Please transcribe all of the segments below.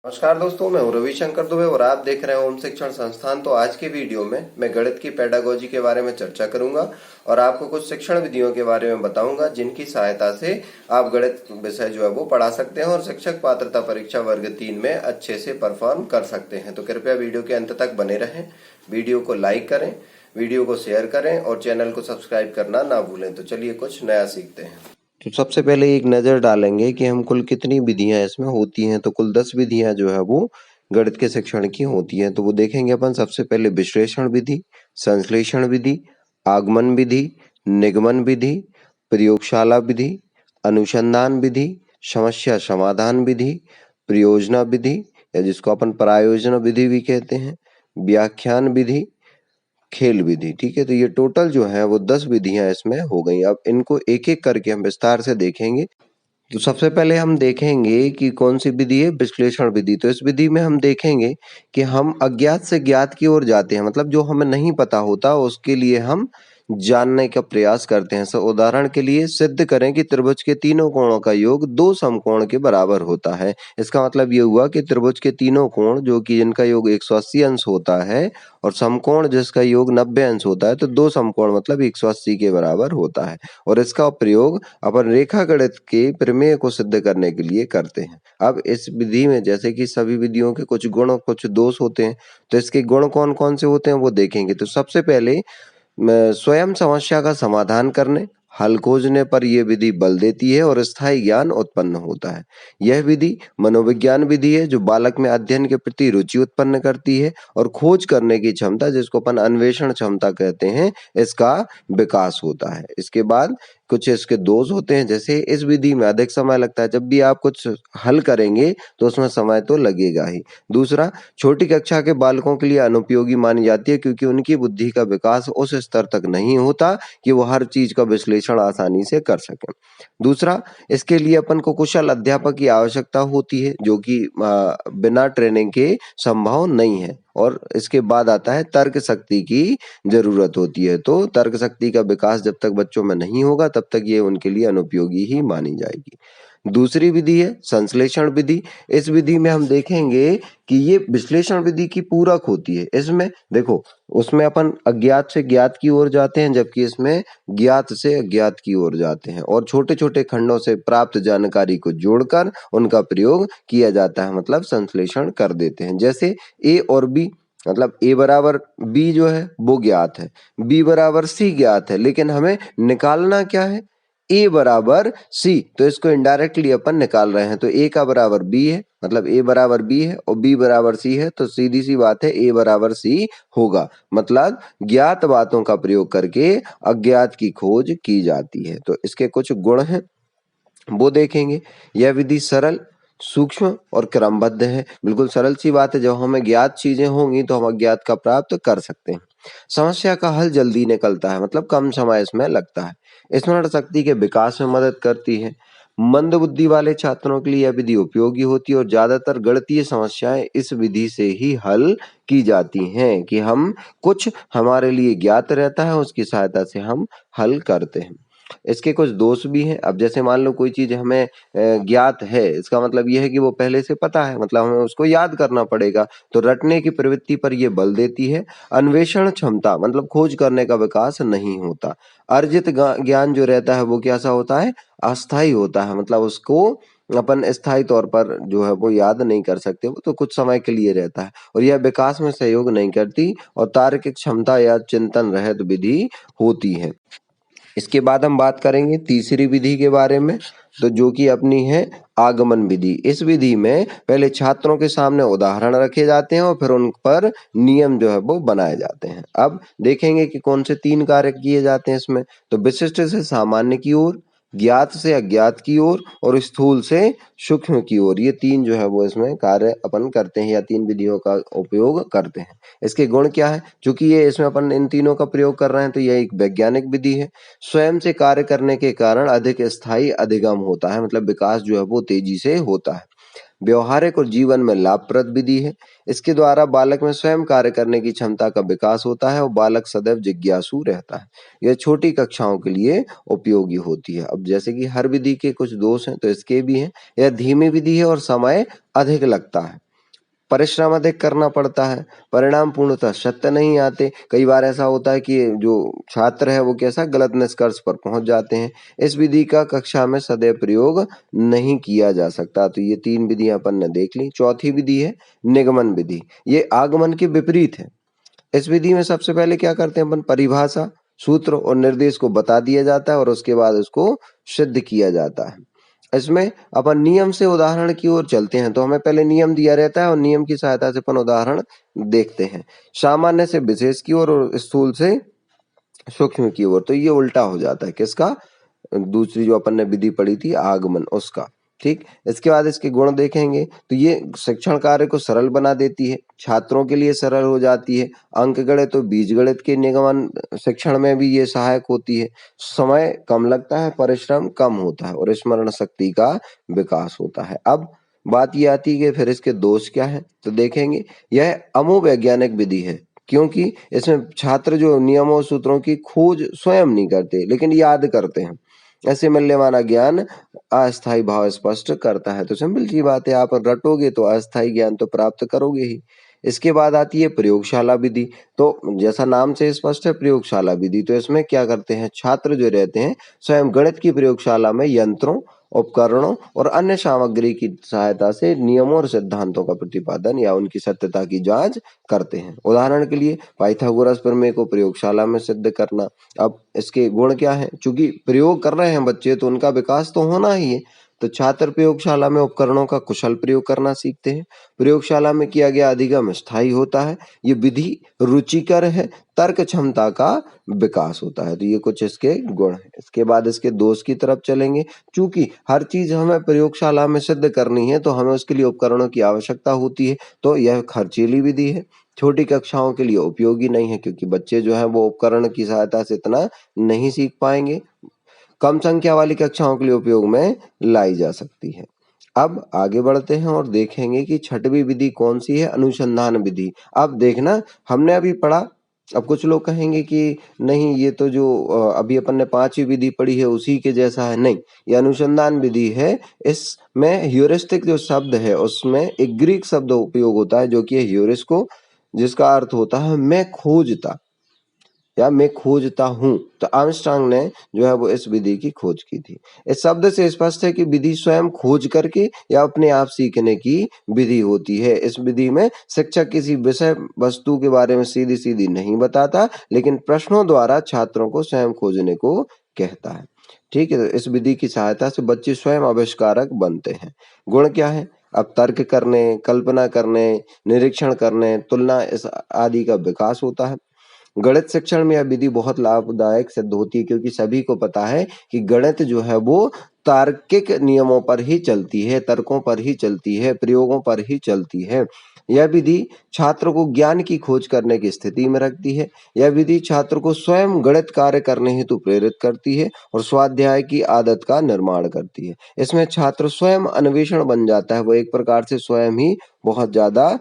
नमस्कार दोस्तों, मैं हूं रविशंकर दुबे और आप देख रहे हैं ओम शिक्षण संस्थान। तो आज के वीडियो में मैं गणित की पेडागोजी के बारे में चर्चा करूंगा और आपको कुछ शिक्षण विधियों के बारे में बताऊंगा जिनकी सहायता से आप गणित विषय जो है वो पढ़ा सकते हैं और शिक्षक पात्रता परीक्षा वर्ग 3 में अच्छे से परफॉर्म कर सकते हैं। तो कृपया वीडियो के अंत तक बने रहें, वीडियो को लाइक करें, वीडियो को शेयर करें और चैनल को सब्सक्राइब करना ना भूलें। तो चलिए कुछ नया सीखते हैं। तो सबसे पहले एक नज़र डालेंगे कि हम कुल कितनी विधियां इसमें होती हैं। तो कुल 10 विधियां जो है वो गणित के शिक्षण की होती हैं। तो वो देखेंगे अपन सबसे पहले विश्लेषण विधि, संश्लेषण विधि, आगमन विधि, निगमन विधि, प्रयोगशाला विधि, अनुसंधान विधि, समस्या समाधान विधि, प्रयोजना विधि या जिसको अपन प्रायोजन विधि भी कहते हैं, व्याख्यान विधि, खेल विधि। ठीक है, तो ये टोटल जो है वो 10 विधियां इसमें हो गई। अब इनको एक एक करके हम विस्तार से देखेंगे। तो सबसे पहले हम देखेंगे कि कौन सी विधि है, विश्लेषण विधि। तो इस विधि में हम देखेंगे कि हम अज्ञात से ज्ञात की ओर जाते हैं, मतलब जो हमें नहीं पता होता उसके लिए हम जानने का प्रयास करते हैं। उदाहरण के लिए सिद्ध करें कि त्रिभुज के तीनों कोणों का योग दो समकोण के बराबर होता है। इसका मतलब ये हुआ कि त्रिभुज के तीनों कोण जो कि जिनका योग 180 अंश होता है और समकोण जिसका योग 90 अंश होता है, तो दो समकोण मतलब 180 के बराबर होता है। और इसका प्रयोग अपन रेखा गणित के प्रमेय को सिद्ध करने के लिए करते हैं। अब इस विधि में जैसे कि सभी विधियों के कुछ गुण और कुछ दोष होते हैं, तो इसके गुण कौन कौन से होते हैं वो देखेंगे। तो सबसे पहले स्वयं समस्या का समाधान करने, हल खोजने पर यह विधि बल देती है और स्थायी ज्ञान उत्पन्न होता है। यह विधि मनोविज्ञान विधि है जो बालक में अध्ययन के प्रति रुचि उत्पन्न करती है और खोज करने की क्षमता, जिसको अपन अन्वेषण क्षमता कहते हैं, इसका विकास होता है। इसके बाद कुछ इसके दोष होते हैं, जैसे इस विधि में अधिक समय लगता है। जब भी आप कुछ हल करेंगे तो उसमें समय तो लगेगा ही। दूसरा, छोटी कक्षा के बालकों के लिए अनुपयोगी मानी जाती है क्योंकि उनकी बुद्धि का विकास उस स्तर तक नहीं होता कि वो हर चीज का विश्लेषण आसानी से कर सकें। दूसरा, इसके लिए अपन को कुशल अध्यापक की आवश्यकता होती है जो कि बिना ट्रेनिंग के संभव नहीं है। और इसके बाद आता है तर्क शक्ति की जरूरत होती है। तो तर्क शक्ति का विकास जब तक बच्चों में नहीं होगा तब तक ये उनके लिए अनुपयोगी ही मानी जाएगी। दूसरी विधि है संश्लेषण विधि। इस विधि में हम देखेंगे कि ये विश्लेषण विधि की पूरक होती है। इसमें देखो, उसमें अपन अज्ञात से ज्ञात की ओर जाते हैं, जबकि इसमें ज्ञात से अज्ञात की ओर जाते हैं और छोटे छोटे खंडों से प्राप्त जानकारी को जोड़कर उनका प्रयोग किया जाता है, मतलब संश्लेषण कर देते हैं। जैसे ए और बी, मतलब ए बराबर बी जो है वो ज्ञात है, बी बराबर सी ज्ञात है, लेकिन हमें निकालना क्या है, ए बराबर सी। तो इसको इनडायरेक्टली अपन निकाल रहे हैं। तो ए का बराबर बी है, मतलब ए बराबर बी है और बी बराबर सी है, तो सीधी सी बात है ए बराबर सी होगा। मतलब ज्ञात बातों का प्रयोग करके अज्ञात की खोज की जाती है। तो इसके कुछ गुण हैं वो देखेंगे। यह विधि सरल, सूक्ष्म और क्रमबद्ध है। बिल्कुल सरल सी बात है, जब हमें ज्ञात चीजें होंगी तो हम अज्ञात का प्राप्त कर सकते हैं। समस्या का हल जल्दी निकलता है, मतलब कम समय इसमें लगता है। स्मरण शक्ति के विकास में मदद करती है। मंद बुद्धि वाले छात्रों के लिए यह विधि उपयोगी होती है और ज्यादातर गणितीय समस्याएं इस विधि से ही हल की जाती हैं कि हम कुछ हमारे लिए ज्ञात रहता है उसकी सहायता से हम हल करते हैं। इसके कुछ दोष भी हैं। अब जैसे मान लो कोई चीज हमें ज्ञात है, इसका मतलब यह है कि वो पहले से पता है, मतलब हमें उसको याद करना पड़ेगा, तो रटने की प्रवृत्ति पर यह बल देती है। अन्वेषण क्षमता, मतलब खोज करने का विकास नहीं होता। अर्जित ज्ञान जो रहता है वो कैसा होता है, अस्थायी होता है, मतलब उसको अपन स्थायी तौर पर जो है वो याद नहीं कर सकते, वो तो कुछ समय के लिए रहता है। और यह विकास में सहयोग नहीं करती और तार्किक क्षमता या चिंतन रहित विधि होती है। इसके बाद हम बात करेंगे तीसरी विधि के बारे में, तो जो कि अपनी है आगमन विधि। इस विधि में पहले छात्रों के सामने उदाहरण रखे जाते हैं और फिर उन पर नियम जो है वो बनाए जाते हैं। अब देखेंगे कि कौन से 3 कार्य किए जाते हैं इसमें। तो विशिष्ट से सामान्य की ओर, ज्ञात से अज्ञात की ओर और स्थूल से सूक्ष्म की ओर, ये 3 जो है वो इसमें कार्य अपन करते हैं या 3 विधियों का उपयोग करते हैं। इसके गुण क्या है, चूंकि ये इसमें अपन इन तीनों का प्रयोग कर रहे हैं तो यह एक वैज्ञानिक विधि है। स्वयं से कार्य करने के कारण अधिक स्थायी अधिगम होता है, मतलब विकास जो है वो तेजी से होता है। व्यवहारिक और जीवन में लाभप्रद विधि है। इसके द्वारा बालक में स्वयं कार्य करने की क्षमता का विकास होता है और बालक सदैव जिज्ञासु रहता है। यह छोटी कक्षाओं के लिए उपयोगी होती है। अब जैसे कि हर विधि के कुछ दोष हैं तो इसके भी हैं। यह धीमी विधि है और समय अधिक लगता है। परिश्रम अधिक करना पड़ता है, परिणाम पूर्णतः सत्य नहीं आते। कई बार ऐसा होता है कि जो छात्र है वो कैसा गलत निष्कर्ष पर पहुंच जाते हैं। इस विधि का कक्षा में सदैव प्रयोग नहीं किया जा सकता। तो ये 3 विधियां अपन ने देख ली। चौथी विधि है निगमन विधि। ये आगमन के विपरीत है। इस विधि में सबसे पहले क्या करते हैं अपन, परिभाषा, सूत्र और निर्देश को बता दिया जाता है और उसके बाद उसको सिद्ध किया जाता है। इसमें अपन नियम से उदाहरण की ओर चलते हैं। तो हमें पहले नियम दिया रहता है और नियम की सहायता से अपन उदाहरण देखते हैं। सामान्य से विशेष की ओर और स्थूल से सूक्ष्म की ओर। तो ये उल्टा हो जाता है किसका, दूसरी जो अपन ने विधि पढ़ी थी आगमन उसका। ठीक, इसके बाद इसके गुण देखेंगे। तो ये शिक्षण कार्य को सरल बना देती है, छात्रों के लिए सरल हो जाती है। अंक गणित और बीज गणित के निगमन शिक्षण में भी ये सहायक होती है। समय कम लगता है, परिश्रम कम होता है और स्मरण शक्ति का विकास होता है। अब बात ये आती है कि फिर इसके दोष क्या है। तो देखेंगे यह अमोवैज्ञानिक विधि है, क्योंकि इसमें छात्र जो नियमों सूत्रों की खोज स्वयं नहीं करते लेकिन याद करते हैं। ऐसे मूल्यवान ज्ञान अस्थायी भाव स्पष्ट करता है। तो सिंपल सी बात है, आप रटोगे तो अस्थायी ज्ञान तो प्राप्त करोगे ही। इसके बाद आती है प्रयोगशाला विधि। तो जैसा नाम से स्पष्ट है प्रयोगशाला विधि, तो इसमें क्या करते हैं छात्र जो रहते हैं स्वयं गणित की प्रयोगशाला में यंत्रों, उपकरणों और अन्य सामग्री की सहायता से नियमों और सिद्धांतों का प्रतिपादन या उनकी सत्यता की जांच करते हैं। उदाहरण के लिए पाइथागोरस प्रमेय को प्रयोगशाला में सिद्ध करना। अब इसके गुण क्या है, चूंकि प्रयोग कर रहे हैं बच्चे तो उनका विकास तो होना ही है। तो छात्र प्रयोगशाला में उपकरणों का कुशल प्रयोग करना सीखते हैं। प्रयोगशाला में किया गया अधिगम स्थायी होता है। ये विधि रुचिकर है, तर्क क्षमता का विकास होता है। तो ये कुछ इसके गुण है। इसके बाद इसके दोष की तरफ चलेंगे। चूंकि हर चीज हमें प्रयोगशाला में सिद्ध करनी है तो हमें उसके लिए उपकरणों की आवश्यकता होती है। तो यह खर्चीली विधि है, छोटी कक्षाओं के लिए उपयोगी नहीं है, क्योंकि बच्चे जो है वो उपकरण की सहायता से इतना नहीं सीख पाएंगे। कम संख्या वाली कक्षाओं के लिए उपयोग में लाई जा सकती है। अब आगे बढ़ते हैं और देखेंगे कि छठवीं विधि कौन सी है, अनुसंधान विधि। अब देखना हमने अभी पढ़ा, अब कुछ लोग कहेंगे कि नहीं ये तो जो अभी अपन ने 5वीं विधि पढ़ी है उसी के जैसा है। नहीं, ये अनुसंधान विधि है। इसमें ह्यूरिस्टिक जो शब्द है उसमें एक ग्रीक शब्द उपयोग होता है जो कि है ह्यूरिस्को, जिसका अर्थ होता है मैं खोजता या मैं खोजता हूं। तो आर्मस्ट्रांग ने जो है वो इस विधि की खोज की थी। इस शब्द से स्पष्ट है कि विधि स्वयं खोज करके या अपने आप सीखने की विधि होती है। इस विधि में शिक्षक किसी विषय वस्तु के बारे में सीधी सीधी नहीं बताता, लेकिन प्रश्नों द्वारा छात्रों को स्वयं खोजने को कहता है। ठीक है, तो इस विधि की सहायता से बच्चे स्वयं आविष्कारक बनते हैं। गुण क्या है, अब तर्क करने, कल्पना करने, निरीक्षण करने, तुलना इस आदि का विकास होता है। गणित शिक्षण में यह विधि बहुत लाभदायक सिद्ध होती है, क्योंकि सभी को पता है कि गणित जो है वो तार्किक नियमों पर ही चलती है, तर्कों पर ही चलती है, प्रयोगों पर ही चलती है। यह विधि छात्र को ज्ञान की खोज करने की स्थिति में रखती है। यह विधि छात्र को स्वयं गणित कार्य करने हेतु प्रेरित करती है और स्वाध्याय की आदत का निर्माण करती है। इसमें छात्र स्वयं अन्वेषण बन जाता है, वो एक प्रकार से स्वयं ही बहुत ज्यादा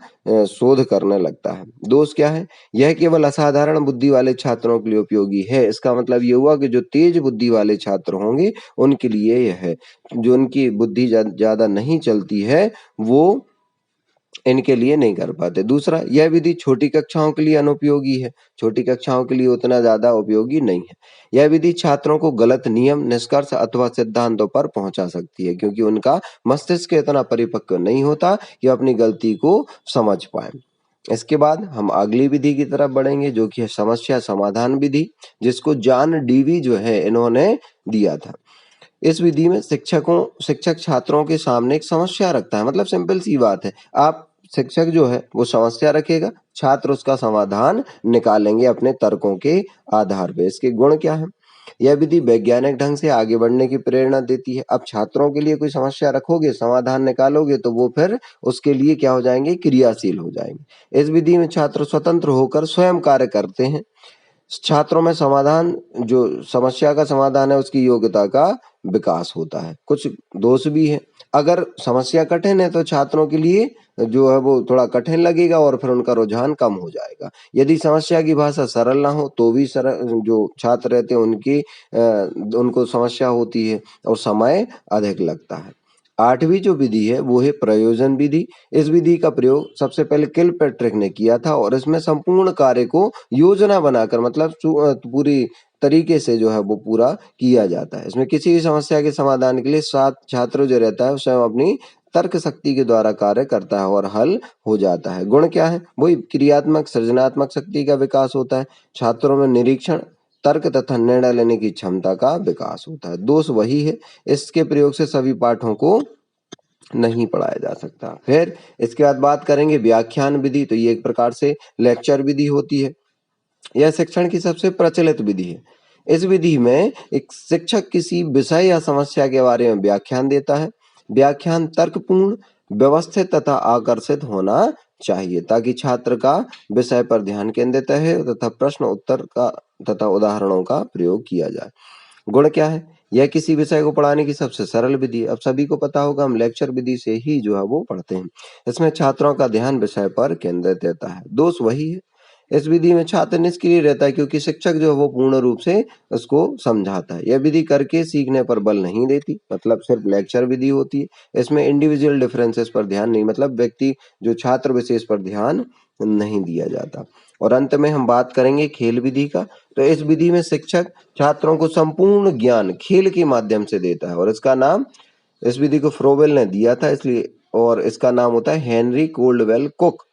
शोध करने लगता है। दोष क्या है, यह केवल असाधारण बुद्धि वाले छात्रों के लिए उपयोगी है। इसका मतलब ये हुआ कि जो तेज बुद्धि वाले छात्र होंगे उनके लिए यह है। जो उनकी बुद्धि ज्यादा नहीं चलती है वो इनके लिए नहीं कर पाते। दूसरा, यह विधि छोटी कक्षाओं के लिए अनुपयोगी है, छोटी कक्षाओं के लिए उतना ज्यादा उपयोगी नहीं है। यह विधि छात्रों को गलत नियम, निष्कर्ष अथवा सिद्धांतों पर पहुंचा सकती है, क्योंकि उनका मस्तिष्क इतना परिपक्व नहीं होता कि अपनी गलती को समझ पाए। इसके बाद हम अगली विधि की तरफ बढ़ेंगे जो कि है समस्या समाधान विधि, जिसको जॉन डीवी जो है इन्होंने दिया था। इस विधि में शिक्षक छात्रों के सामने एक समस्या रखता है। मतलब सिंपल सी बात है, आप शिक्षक जो है वो समस्या रखेगा, छात्र उसका समाधान निकालेंगे अपने तर्कों के आधार पे। इसके गुण क्या है, यह विधि वैज्ञानिक ढंग से आगे बढ़ने की प्रेरणा देती है। अब छात्रों के लिए कोई समस्या रखोगे, समाधान निकालोगे तो वो फिर उसके लिए क्या हो जाएंगे, क्रियाशील हो जाएंगे। इस विधि में छात्र स्वतंत्र होकर स्वयं कार्य करते हैं। छात्रों में समाधान, जो समस्या का समाधान है उसकी योग्यता का विकास होता है। कुछ दोष भी है, अगर समस्या कठिन है तो छात्रों के लिए जो है वो थोड़ा कठिन लगेगा और फिर उनका रुझान कम हो जाएगा। यदि समस्या की भाषा सरल ना हो तो भी जो छात्र रहते हैं उनको समस्या होती है और समय अधिक लगता है। 8वीं जो विधि है वो है प्रयोजन विधि। इस विधि का प्रयोग सबसे पहले किलपैट्रिक ने किया था और इसमें संपूर्ण कार्य को योजना बनाकर मतलब पूरी तरीके से जो है वो पूरा किया जाता है। इसमें किसी भी समस्या के समाधान के लिए छात्र जो रहता है स्वयं अपनी तर्क शक्ति के द्वारा कार्य करता है और हल हो जाता है। गुण क्या है? वही क्रियात्मक सृजनात्मक शक्ति का विकास होता है। छात्रों में निरीक्षण, तर्क तथा निर्णय लेने की क्षमता का विकास होता है। दोष वही है, इसके प्रयोग से सभी पाठों को नहीं पढ़ाया जा सकता। फिर इसके बाद बात करेंगे व्याख्यान विधि। तो ये एक प्रकार से लेक्चर विधि होती है। यह शिक्षण की सबसे प्रचलित विधि है। इस विधि में एक शिक्षक किसी विषय या समस्या के बारे में व्याख्यान देता है। व्याख्यान तर्कपूर्ण, व्यवस्थित तथा आकर्षित होना चाहिए ताकि छात्र का विषय पर ध्यान केंद्रित है तथा प्रश्न उत्तर का तथा उदाहरणों का प्रयोग किया जाए। गुण क्या है? यह किसी विषय को पढ़ाने की सबसे सरल विधि है। अब सभी को पता होगा हम लेक्चर विधि से ही जो है वो पढ़ते हैं। इसमें छात्रों का ध्यान विषय पर केंद्रित रहता है। दोष वही है, इस विधि में छात्र निष्क्रिय रहता है क्योंकि शिक्षक जो है वो पूर्ण रूप से उसको समझाता है। यह विधि करके सीखने पर बल नहीं देती, मतलब सिर्फ लेक्चर विधि होती है। इसमें इंडिविजुअल डिफरेंसेस पर ध्यान नहीं, मतलब व्यक्ति जो छात्र विशेष पर ध्यान नहीं दिया जाता। और अंत में हम बात करेंगे खेल विधि का। तो इस विधि में शिक्षक छात्रों को संपूर्ण ज्ञान खेल के माध्यम से देता है और इसका नाम, इस विधि को फ्रोबेल ने दिया था इसलिए, और इसका नाम होता है हेनरी कोल्डवेल कुक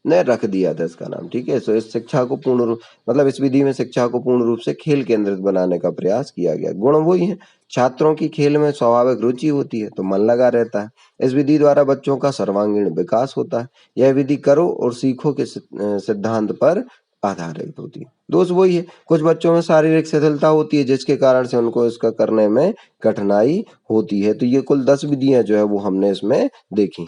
ने रख दिया था इसका नाम। ठीक है, सो इस शिक्षा को पूर्ण रूप मतलब इस विधि में शिक्षा को पूर्ण रूप से खेल केंद्रित बनाने का प्रयास किया गया। गुण वही है, छात्रों की खेल में स्वाभाविक रुचि होती है तो मन लगा रहता है। इस विधि द्वारा बच्चों का सर्वांगीण विकास होता है। यह विधि करो और सीखो के सिद्धांत पर आधारित होती है। दोष वही है, कुछ बच्चों में शारीरिक शिथिलता होती है जिसके कारण से उनको इसका करने में कठिनाई होती है। तो ये कुल 10 विधियां जो है वो हमने इसमें देखी।